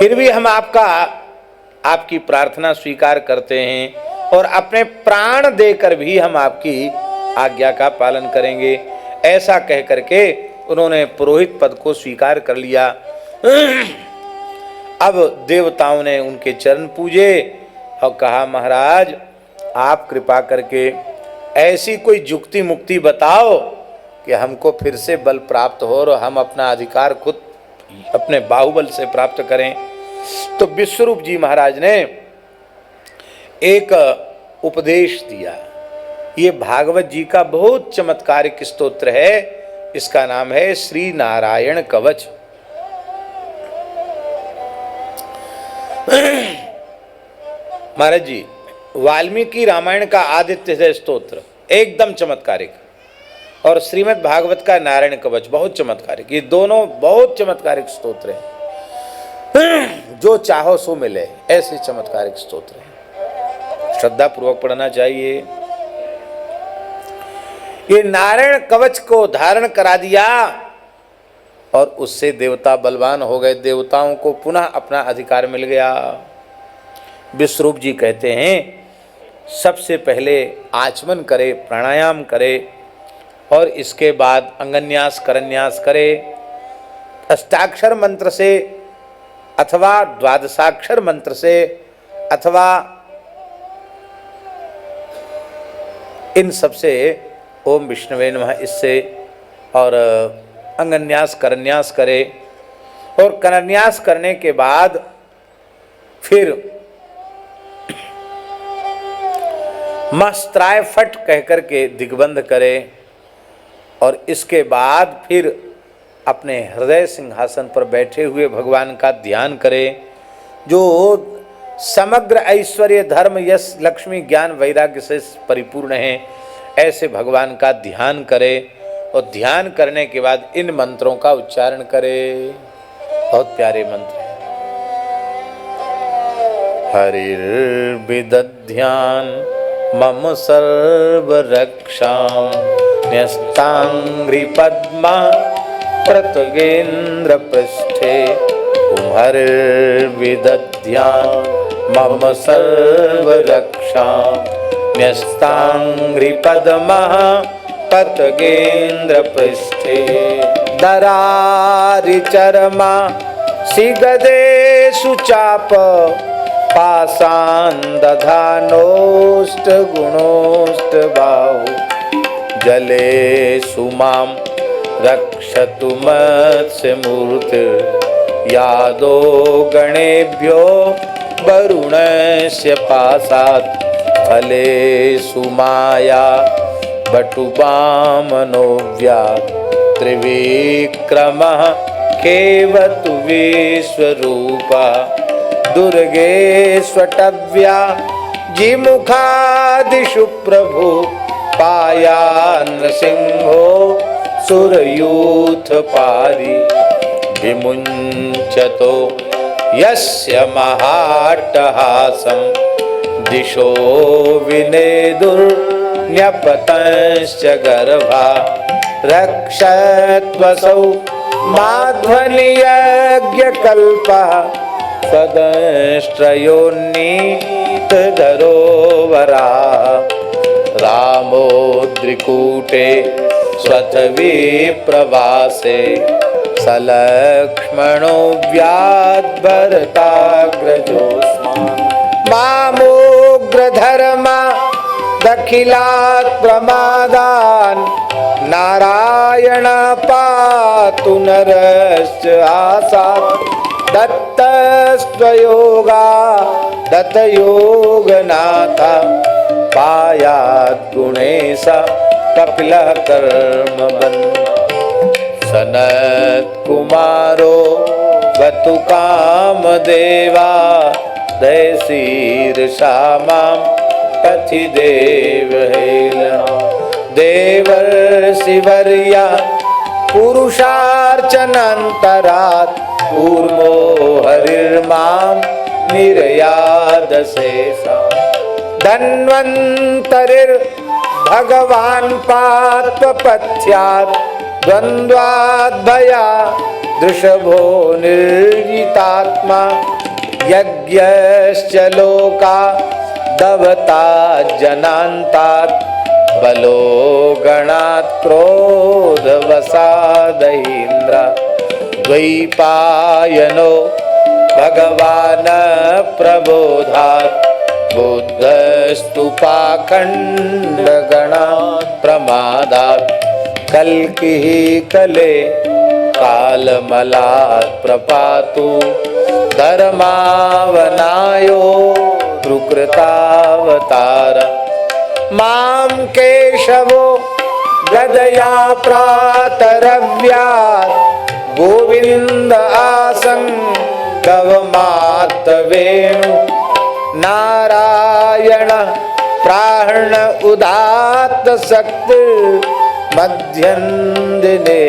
फिर भी हम आपकी प्रार्थना स्वीकार करते हैं और अपने प्राण देकर भी हम आपकी आज्ञा का पालन करेंगे। ऐसा कह करके उन्होंने पुरोहित पद को स्वीकार कर लिया। अब देवताओं ने उनके चरण पूजे और कहा, महाराज आप कृपा करके ऐसी कोई जुक्ति मुक्ति बताओ कि हमको फिर से बल प्राप्त हो और हम अपना अधिकार खुद अपने बाहुबल से प्राप्त करें। तो विश्वरूप जी महाराज ने एक उपदेश दिया। ये भागवत जी का बहुत चमत्कारिक स्तोत्र है। इसका नाम है श्री नारायण कवच। महाराज जी, वाल्मीकि रामायण का आदित्य स्तोत्र एकदम चमत्कारिक और श्रीमद् भागवत का नारायण कवच बहुत चमत्कारिक। ये दोनों बहुत चमत्कारिक स्तोत्र हैं। जो चाहो सो मिले, ऐसे चमत्कारिक स्तोत्र हैं। श्रद्धा पूर्वक पढ़ना चाहिए। ये नारायण कवच को धारण करा दिया और उससे देवता बलवान हो गए। देवताओं को पुनः अपना अधिकार मिल गया। विश्वरूप जी कहते हैं, सबसे पहले आचमन करे, प्राणायाम करे और इसके बाद अंगन्यास करन्यास करे। अष्टाक्षर मंत्र से अथवा द्वादशाक्षर मंत्र से अथवा इन सबसे ओम विष्णुवे नमः इससे और अंगन्यास करन्यास करे। और करन्यास करने के बाद फिर मस्त्राय फट कह करके दिग्बंध करे और इसके बाद फिर अपने हृदय सिंहासन पर बैठे हुए भगवान का ध्यान करे, जो समग्र ऐश्वर्य धर्म यश लक्ष्मी ज्ञान वैराग्य से परिपूर्ण है। ऐसे भगवान का ध्यान करे और ध्यान करने के बाद इन मंत्रों का उच्चारण करे। बहुत प्यारे मंत्र हैं। हरिर्विदध्यान मम सर्वरक्षां न्यस्तांघ्रि पद्मा प्रतगेन्द्र पृष्ठे। हरिर्विदध्यान मम सर्वरक्षां न्यस्तांघ्रि पद्मा प्रतगेन्द्र पृष्ठे। दरारिचरमा सिगदेषु चाप पाषाण दधानोष्ट गुणोष्ट बाहु। जलेषु मां रक्षतु मत्स्यमूर्ति यादो गणेभ्यो वरुणस्य पाशात्। फलेषु माया बटुवामनो व्यात्। त्रिविक्रमः केवतु विश्वरूपा। दुर्गे स्वटव्या जिमुखादिषु प्रभु। पाया नृसिंहो सुरयूथ पारि। विमुञ्चतो यस्य महाट्टहासं दिशो विनेदुर्न्यपतंश्च गर्भा। रक्षत्वसौ माध्वनियज्ञकल्पः सदंष्ट्रयोन्नीतधरोवराः। रामोद्रिकूटे स्वथवी प्रवासे सलक्ष्मणो व्याद्भरताग्रजोऽस्मान्। मामोग्रधर्मा दखिलात् प्रमादान्। नारायण पातु नरश्च आसात्। दत्तस्त्वयोगा दत्तयोगनाथ। पायात् गुणेश कपिलः कर्मबन्ध। सनत् कुमारो वतु कामदेवा। दयशीर्षा मां पथि देवहेलना। देवर्षिवर्या पुरुषार्चनान्तरात्। कूर्मो हरिर्मां निर्यादशेषा। धन्वन्तरिर्भगवान् पात्वपथ्यात्। द्वन्द्वाद्भया दृषभो निर्जितात्मा यज्ञश्च लोका दवता जनान्तात् बलो गणात् क्रोधवसादहीन्द्र द्वैपायनो भगवान् प्रबोधात् बुद्धस्तु पाखण्डगणात् प्रमादात् कल्किः कले कालमलात् प्रपातु धर्मावनायो कृकृतावतार मां केशवो गदया प्रातरव्यात् गोविन्द आसङ्गवमात्तवेणु नारायण प्राण उदात्त शक्ति मध्यन्दिने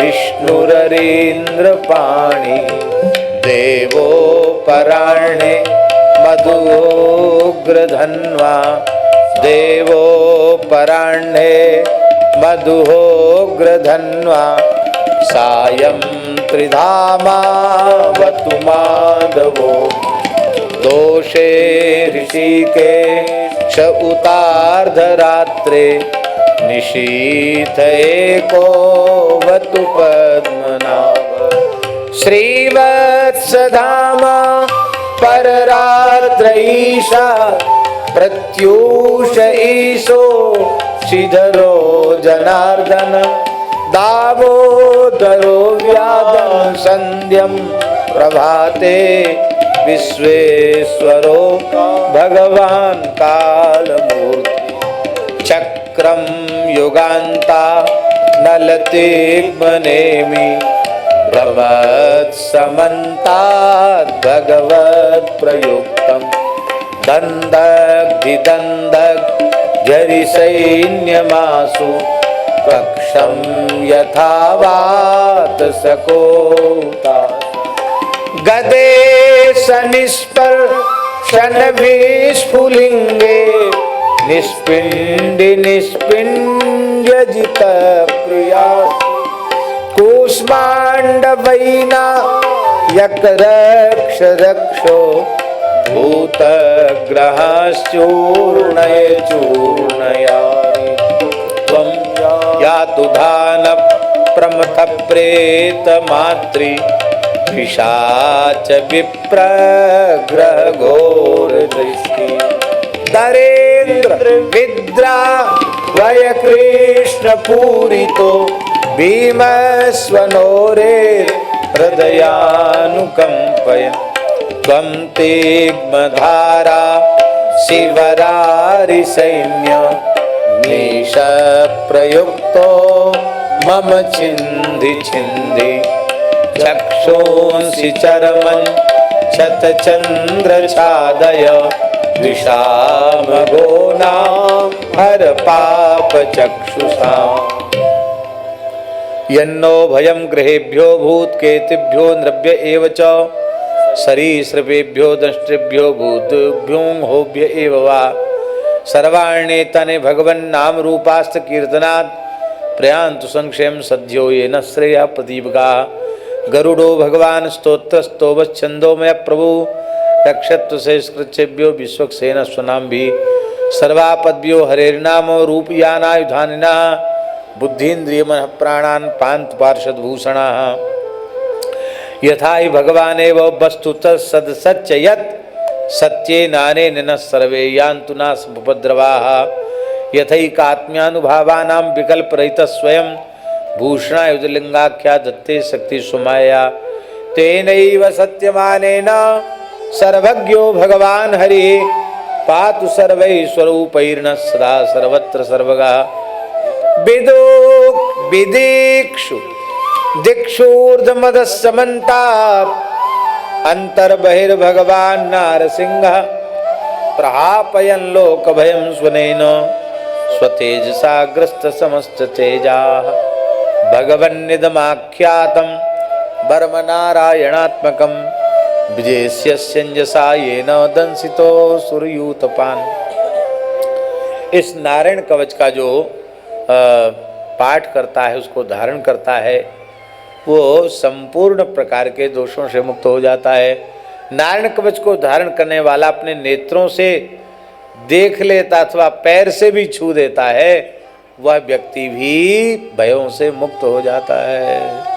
विष्णुररीन्द्रपाणि देवो पराणे मधुग्रधन्वा देवो पराह्णे मधुग्रधन्वा सायं त्रिधामावतु माधवो दोषे ऋषिकेश उतार्धरात्रे निशीथ एकोऽवतु पद्मनाभ श्रीवत्सधामा पररात्रैषा प्रत्यूष ईशो श्रीधरो जनार्दन दामोदरो व्यादं संध्यं प्रभाते विश्वेश्वरो भगवान् कालमूर्ति चक्रं युगान्ता नलतिग्मनेमि भ्रमत्समन्ताद् भगवत्प्रयुक्तं दन्दग्धिदन्दग् झरिसैन्यमासु कक्षं यथा वातसकोता गदे सनिस्पर्शन विस्फुलिंगे निष्पिंडि निष्पिंड्यजित प्रिया कूष्माण्डवैना यकरक्ष रक्षो भूतग्रहश्चूर्णय चूर्णयानि त्वं यातु धान प्रमथ प्रेत मातृ पिशाच विप्रग्रह घोर दृष्टि दरेन्द्र विद्रा वय कृष्ण पूरितो भीमस्वनोरे हृदयानुकंपय त्वं तिग्मधारा शिवरारि सैन्य निश प्रयुक्तो मम छिन्धि छिन्धि चक्षुंसि चरमं शतचन्द्रछादय द्विषामगोनां हर पाप चक्षुषा यन्नो भयं गृहेभ्यो भूतकेतिभ्यो नृभ्य एव च सरीसृपेभ्यो दंष्ट्रेभ्यो भूतेभ्यो होभ्य एव वा सर्वाण्येतानि भगवन्नाम रूपास्त कीर्तनात् प्रयान्तु संक्षेम सद्यो येन श्रेयः प्रदीपकाः गरुडो भगवान् स्तोत्रस्तोभच्छन्दोमय प्रभु रक्षत्व से स्कृच्छेभ्यो विश्वक्सेन स्वनाम्भि सर्वापद्भ्यो हरेर्नामो रूपयानायुधानिनः बुद्धीन्द्रिय मन प्राणान् पांत पार्षदभूषणाः यथा हि भगवानेव वस्तुतः सदसच्च यत् सत्ये नानेन न सर्वे यान्तु न उपद्रवाः यथैकात्म्यानुभावानां विकल्परहितः स्वयं भूषणायुधलिंगाख्या दत्ते शक्ति सुमाया तेनैव सत्यमानेन सर्वज्ञो भगवान् हरिः पातु सर्वैः स्वरूपैर्नः सदा सर्वत्र सर्वगा विदीक्षु दिक्षूर्धमदस्समन्तात् अन्तर्बहिर्भगवान् नारसिंहः प्रहापयन् लोकभयं स्वनेन स्वतेजसा ग्रस्तसमस्ततेजाः भगवन्निदमाख्यातं वर्मनारायणात्मकं विजयस्यञ्जसा येन दंसितो सुरयूतपान्। इस नारायण कवच का जो पाठ करता है, उसको धारण करता है, वो संपूर्ण प्रकार के दोषों से मुक्त हो जाता है। नारायण कवच को धारण करने वाला अपने नेत्रों से देख लेता अथवा पैर से भी छू देता है, वह व्यक्ति भी भयों से मुक्त हो जाता है।